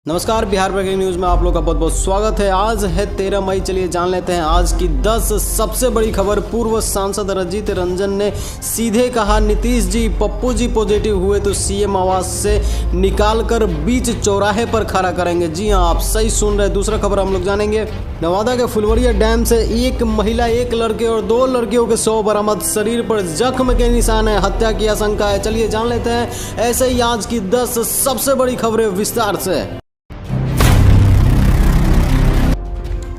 नमस्कार, Bihar breaking news में आप लोग का बहुत बहुत स्वागत है। आज है 13 मई। चलिए जान लेते हैं आज की 10 सबसे बड़ी खबर। पूर्व सांसद रंजीत रंजन ने सीधे कहा, नीतीश जी पप्पू जी पॉजिटिव हुए तो सीएम आवास से निकालकर बीच चौराहे पर खड़ा करेंगे। जी हां, आप सही सुन रहे हैं। दूसरा खबर हम लोग जानेंगे। नवादा के फुलवरिया डैम से एक महिला, एक लड़के और 2 लड़कियों के शव बरामद। शरीर पर जख्म के निशान है, हत्या की आशंका है। चलिए जान लेते हैं ऐसे ही आज की 10 सबसे बड़ी खबरें विस्तार से।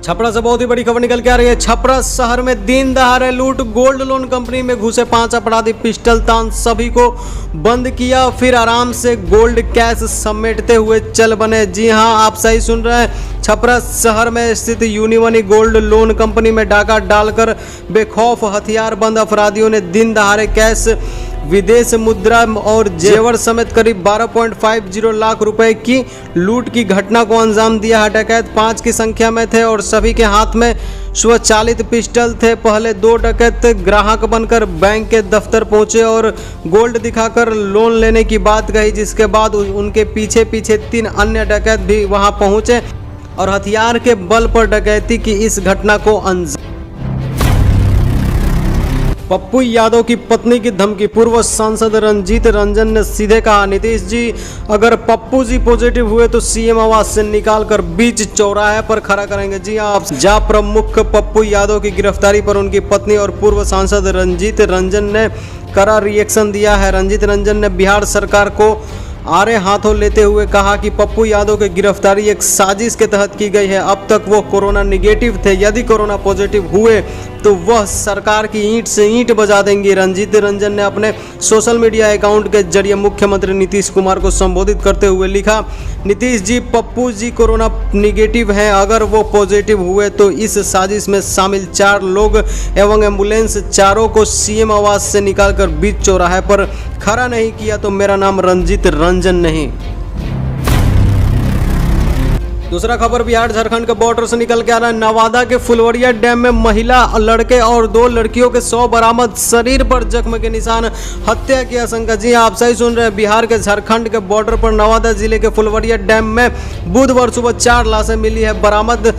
छपरा से बहुत ही बड़ी खबर निकल के आ रही है। छपरा शहर में दिन दहाड़े लूट। गोल्ड लोन कंपनी में घुसे 5 अपराधी, पिस्टल तान सभी को बंद किया, फिर आराम से गोल्ड कैश समेटते हुए चल बने। जी हां, आप सही सुन रहे हैं। छपरा शहर में स्थित यूनिमनी गोल्ड लोन कंपनी में डाका डालकर बेखौफ हथियार बंद अपराधियों ने दिन दहाड़े कैश, विदेश मुद्रा और जेवर समेत करीब 12.50 लाख रुपए की लूट की घटना को अंजाम दिया है। डकैत 5 की संख्या में थे और सभी के हाथ में स्वचालित पिस्टल थे। पहले 2 डकैत ग्राहक बनकर बैंक के दफ्तर पहुंचे और गोल्ड दिखाकर लोन लेने की बात कही, जिसके बाद उनके पीछे 3 अन्य डकैत भी वहां पहुंचे और हथियार के बल पर डकैती की इस घटना को अंजाम। पप्पू यादव की पत्नी की धमकी। पूर्व सांसद रंजीत रंजन ने सीधे कहा, नीतीश जी अगर पप्पू जी पॉजिटिव हुए तो सीएम आवास से निकालकर बीच चौराहे पर खड़ा करेंगे। जी हां, जा प्रमुख पप्पू यादव की गिरफ्तारी पर उनकी पत्नी और पूर्व सांसद रंजीत रंजन ने कड़ा रिएक्शन दिया है। रंजीत रंजन ने बिहार सरकार को आड़े हाथों लेते हुए कहा कि पप्पू यादव की गिरफ्तारी एक साजिश के तहत की गई है। अब तक वो कोरोना निगेटिव थे, यदि कोरोना पॉजिटिव हुए तो वह सरकार की ईंट से ईंट बजा देंगे। रंजीत रंजन ने अपने सोशल मीडिया अकाउंट के जरिए मुख्यमंत्री नीतीश कुमार को संबोधित करते हुए लिखा, नीतीश जी पप्पू जी कोरोना निगेटिव हैं, अगर वो पॉजिटिव हुए तो इस साजिश में शामिल 4 लोग एवं एम्बुलेंस चारों को सीएम आवास से निकालकर बीच चौराहे पर खड़ा नहीं किया तो मेरा नाम रंजीत रंजन नहीं। दूसरा खबर बिहार झारखंड के बॉर्डर से निकल के आ रहा है। नवादा के फुलवरिया डैम में महिला, लड़के और 2 लड़कियों के शव बरामद। शरीर पर जख्म के निशान, हत्या की आशंका। जी आप सही सुन रहे हैं। बिहार के झारखंड के बॉर्डर पर नवादा जिले के फुलवरिया डैम में बुधवार सुबह 4 लाशें मिली है। बरामद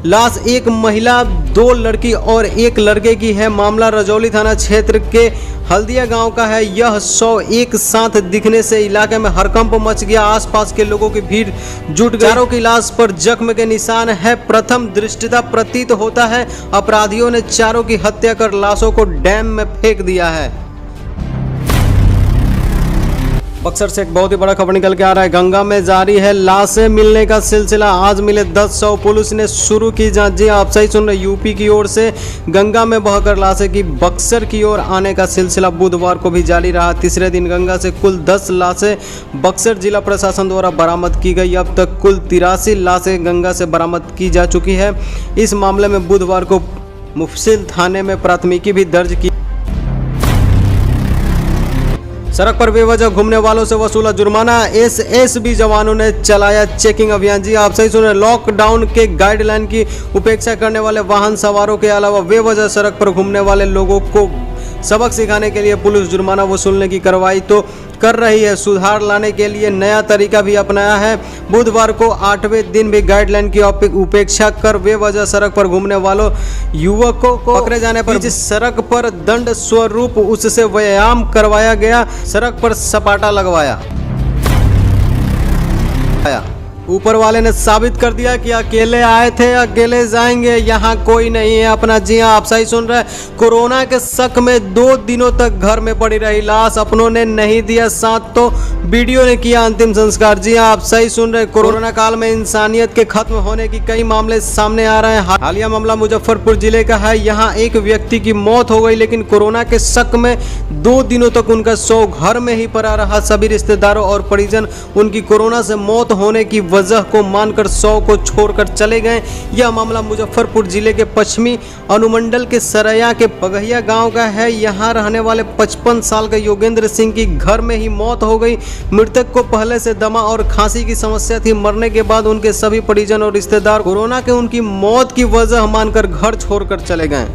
लाश एक महिला, 2 लड़की और 1 लड़के की है। मामला रजौली थाना क्षेत्र के हल्दिया गांव का है। यह शव एक साथ दिखने से इलाके में हड़कंप मच गया। आसपास के लोगों की भीड़ जुट गई। चारों की लाश पर जख्म के निशान है। प्रथम दृष्टया प्रतीत होता है अपराधियों ने चारों की हत्या कर लाशों को डैम में फेंक दिया है। बक्सर से एक बहुत ही बड़ा खबर निकल के आ रहा है। गंगा में जारी है लाशें मिलने का सिलसिला। आज मिले 10 शव, पुलिस ने शुरू की जांच। जी आप सही सुन रहे, यूपी की ओर से गंगा में बहकर लाशें की बक्सर की ओर आने का सिलसिला बुधवार को भी जारी रहा। तीसरे दिन गंगा से कुल 10 लाशें बक्सर जिला प्रशासन द्वारा बरामद की गई। अब तक कुल 83 लाशें गंगा से बरामद की जा चुकी है। इस मामले में बुधवार को मुफस्सिल थाने में प्राथमिकी भी दर्ज की। सड़क पर बेवजह घूमने वालों से वसूला जुर्माना। एसएसबी जवानों ने चलाया चेकिंग अभियान। जी आप सही सुन रहे, लॉकडाउन के गाइडलाइन की उपेक्षा करने वाले वाहन सवारों के अलावा बेवजह सड़क पर घूमने वाले लोगों को सबक सिखाने के लिए पुलिस जुर्माना वसूलने की कार्रवाई तो कर रही है, सुधार लाने के लिए नया तरीका भी अपनाया है। बुधवार को 8वें दिन भी गाइडलाइन की उपेक्षा कर बेवजह सड़क पर घूमने वालों युवकों को पकड़े जाने पर सड़क पर दंड स्वरूप उससे व्यायाम करवाया गया। सड़क पर सपाटा लगवाया। ऊपर वाले ने साबित कर दिया कि अकेले आए थे, अकेले जाएंगे, यहाँ कोई नहीं है अपना। जी हाँ, आप सही सुन रहे हैं। कोरोना के शक में 2 दिनों तक घर में पड़ी रही लाश, अपनों ने नहीं दिया साथ तो वीडियो ने किया अंतिम संस्कार। जी हाँ, आप सही सुन रहे हैं। कोरोना काल में इंसानियत के खत्म होने की कई मामले सामने आ रहे हैं। हालिया मामला मुजफ्फरपुर जिले का है। यहाँ एक व्यक्ति की मौत हो गई, लेकिन कोरोना के शक में 2 दिनों तक उनका शव घर में ही पड़ा रहा। सभी रिश्तेदारों और परिजन उनकी कोरोना से मौत होने की वजह को मानकर शव को छोड़कर चले गए। यह मामला मुजफ्फरपुर जिले के पश्चिमी अनुमंडल के सरैया के पगहिया गांव का है। यहां रहने वाले 55 साल के योगेंद्र सिंह की घर में ही मौत हो गई। मृतक को पहले से दमा और खांसी की समस्या थी। मरने के बाद उनके सभी परिजन और रिश्तेदार कोरोना के उनकी मौत की वजह मानकर घर छोड़कर चले गए।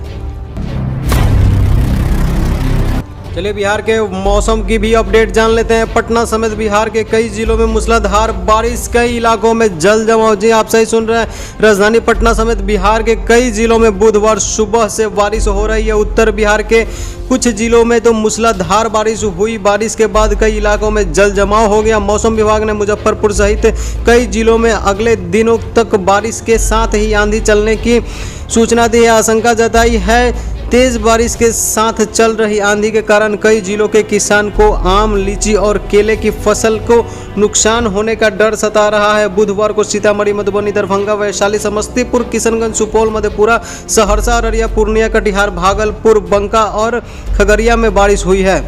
चलिए बिहार के मौसम की भी अपडेट जान लेते हैं। पटना समेत बिहार के कई जिलों में मूसलाधार बारिश, कई इलाकों में जल जमाव। जी आप सही सुन रहे हैं, राजधानी पटना समेत बिहार के कई जिलों में बुधवार सुबह से बारिश हो रही है। उत्तर बिहार के कुछ जिलों में तो मूसलाधार बारिश हुई। बारिश के बाद कई इलाकों में जल जमाव हो गया। मौसम विभाग ने मुजफ्फरपुर सहित कई जिलों में अगले दिनों तक बारिश के साथ ही आंधी चलने की सूचना दी है। आशंका जताई है तेज बारिश के साथ चल रही आंधी के कारण कई जिलों के किसान को आम, लीची और केले की फसल को नुकसान होने का डर सता रहा है। बुधवार को सीतामढ़ी, मधुबनी, दरभंगा, वैशाली, समस्तीपुर, किशनगंज, सुपौल, मधेपुरा, सहरसा, अररिया, पूर्णिया, कटिहार, भागलपुर, बांका और खगड़िया में बारिश हुई है।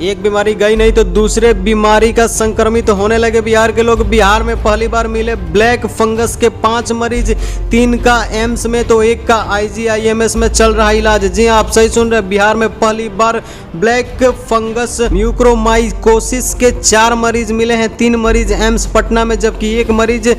एक बीमारी गई नहीं तो दूसरे बीमारी का संक्रमित होने लगे बिहार के लोग। बिहार में पहली बार मिले ब्लैक फंगस के 5 मरीज, 3 का एम्स में तो 1 का IGIMS में चल रहा इलाज। जी आप सही सुन रहे हैं, बिहार में पहली बार ब्लैक फंगस म्यूकोरमाइकोसिस के 4 मरीज मिले हैं। 3 मरीज एम्स पटना में, जबकि 1 मरीज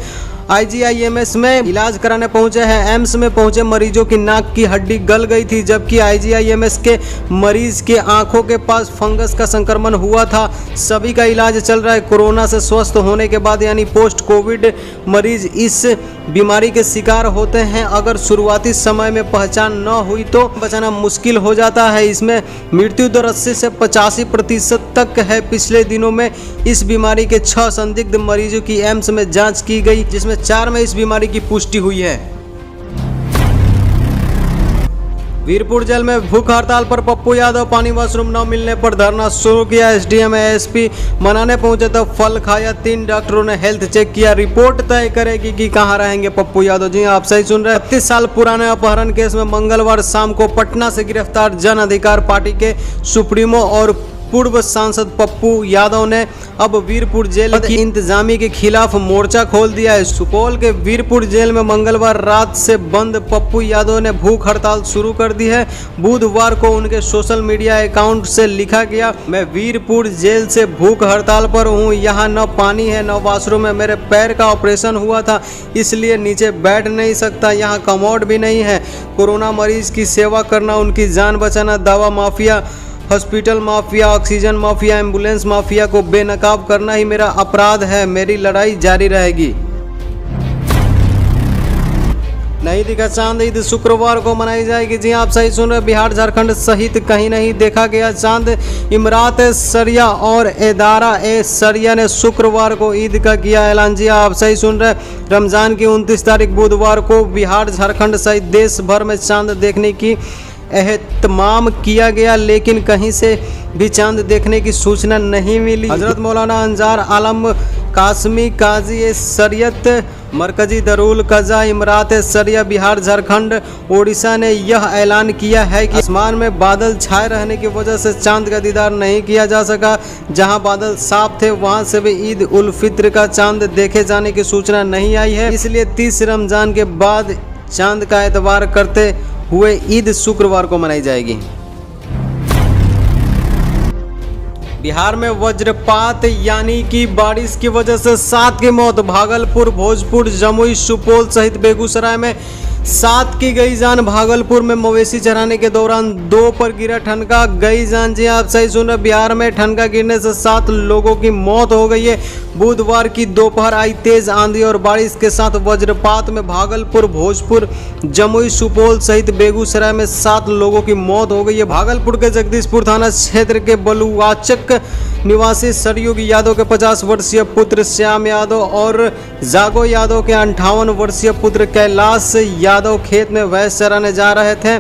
IGIMS में इलाज कराने पहुंचे हैं। एम्स में पहुंचे मरीजों की नाक की हड्डी गल गई थी, जबकि IGIMS के मरीज के आंखों के पास फंगस का संक्रमण हुआ था। सभी का इलाज चल रहा है। कोरोना से स्वस्थ होने के बाद यानी पोस्ट कोविड मरीज इस बीमारी के शिकार होते हैं। अगर शुरुआती समय में पहचान न हुई तो बचाना मुश्किल हो जाता है। इसमें मृत्यु दर 80 से 85% तक है। पिछले दिनों में इस बीमारी के 6 संदिग्ध मरीजों की एम्स में जांच की गई, जिसमें 4 में इस बीमारी की पुष्टि हुई है। वीरपुर जेल में भूख हड़ताल पर पप्पू यादव, पानी वॉशरूम न मिलने पर धरना शुरू किया। SDM ASP मनाने पहुंचे तो फल खाया। 3 डॉक्टरों ने हेल्थ चेक किया। रिपोर्ट तय करेगी कि कहां रहेंगे पप्पू यादव। जी आप सही सुन रहे हैं। 32 साल पुराने अपहरण केस में मंगलवार शाम को पटना से गिरफ्तार जन अधिकार पार्टी के सुप्रीमो और पूर्व सांसद पप्पू यादव ने अब वीरपुर जेल की इंतजामी के खिलाफ मोर्चा खोल दिया है। सुपौल के वीरपुर जेल में मंगलवार रात से बंद पप्पू यादव ने भूख हड़ताल शुरू कर दी है। बुधवार को उनके सोशल मीडिया अकाउंट से लिखा गया, मैं वीरपुर जेल से भूख हड़ताल पर हूँ। यहाँ न पानी है न वॉशरूम है। मेरे पैर का ऑपरेशन हुआ था, इसलिए नीचे बैठ नहीं सकता। यहाँ कमोड भी नहीं है। कोरोना मरीज की सेवा करना, उनकी जान बचाना, दवा mafia, hospital mafia, oxygen mafia, ambulance mafia को बेनकाब करना ही मेरा अपराध है। मेरी लड़ाई जारी रहेगी। नहीं दिखा चांद, ईद शुक्रवार को मनाई जाएगी। जी आप सही सुन रहे, बिहार झारखंड सहित कहीं नहीं देखा गया चांद। इमरात सरिया और एदारा ए सरिया ने शुक्रवार को ईद का किया ऐलान। जी आप सही सुन रहे, रमजान की 29 तारीख बुधवार को बिहार झारखंड सहित देश भर में चांद देखने की एहतमाम किया गया, लेकिन कहीं से भी चांद देखने की सूचना नहीं मिली। हजरत मौलाना अंजार आलम कासमी काजी ए शरीयत मरकजी दरुल कजा इमरात सरिया बिहार झारखंड ओडिशा ने यह ऐलान किया है कि आसमान में बादल छाए रहने की वजह से चांद का दीदार नहीं किया जा सका। जहां बादल साफ थे वहां से भी ईद उल फित्र का चांद देखे जाने की सूचना नहीं आई है। इसलिए 30 रमजान के बाद चांद का एतबार करते हुए ईद शुक्रवार को मनाई जाएगी। बिहार में वज्रपात यानी कि बारिश की वजह से 7 की मौत। भागलपुर, भोजपुर, जमुई, सुपौल सहित बेगूसराय में 7 की गई जान। भागलपुर में मवेशी चराने के दौरान 2 पर गिरा ठनका, गई जान। जी आप सही सुन रहे, बिहार में ठनका गिरने से 7 लोगों की मौत हो गई है। बुधवार की दोपहर आई तेज आंधी और बारिश के साथ वज्रपात में भागलपुर, भोजपुर, जमुई, सुपौल सहित बेगूसराय में 7 लोगों की मौत हो गई है। भागलपुर के जगदीशपुर थाना क्षेत्र के बलुआचक निवासी सरयुग यादव के 50 वर्षीय पुत्र श्याम यादव और जागो यादव के 58 वर्षीय पुत्र कैलाश यादव खेत में भैंस चराने जा रहे थे।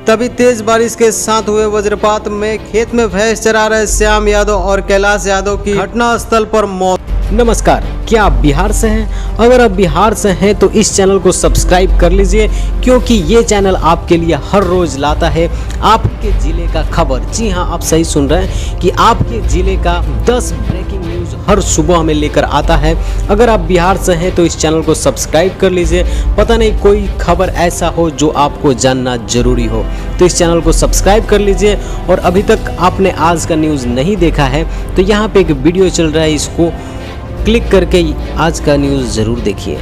तभी तेज बारिश के साथ हुए वज्रपात में खेत में भैंस चरा रहे श्याम यादव और कैलाश यादव की घटनास्थल पर मौत। नमस्कार, क्या आप बिहार से हैं? अगर आप बिहार से हैं तो इस चैनल को सब्सक्राइब कर लीजिए, क्योंकि ये चैनल आपके लिए हर रोज लाता है आपके जिले का खबर। जी हाँ, आप सही सुन रहे हैं कि आपके जिले का 10 ब्रेकिंग न्यूज हर सुबह हमें लेकर आता है। अगर आप बिहार से हैं तो इस चैनल को सब्सक्राइब कर लीजिए। पता नहीं कोई खबर ऐसा हो जो आपको जानना जरूरी हो, तो इस चैनल को सब्सक्राइब कर लीजिए। और अभी तक आपने आज का न्यूज़ नहीं देखा है तो यहाँ पे एक वीडियो चल रहा है, इसको क्लिक करके आज का न्यूज़ ज़रूर देखिए।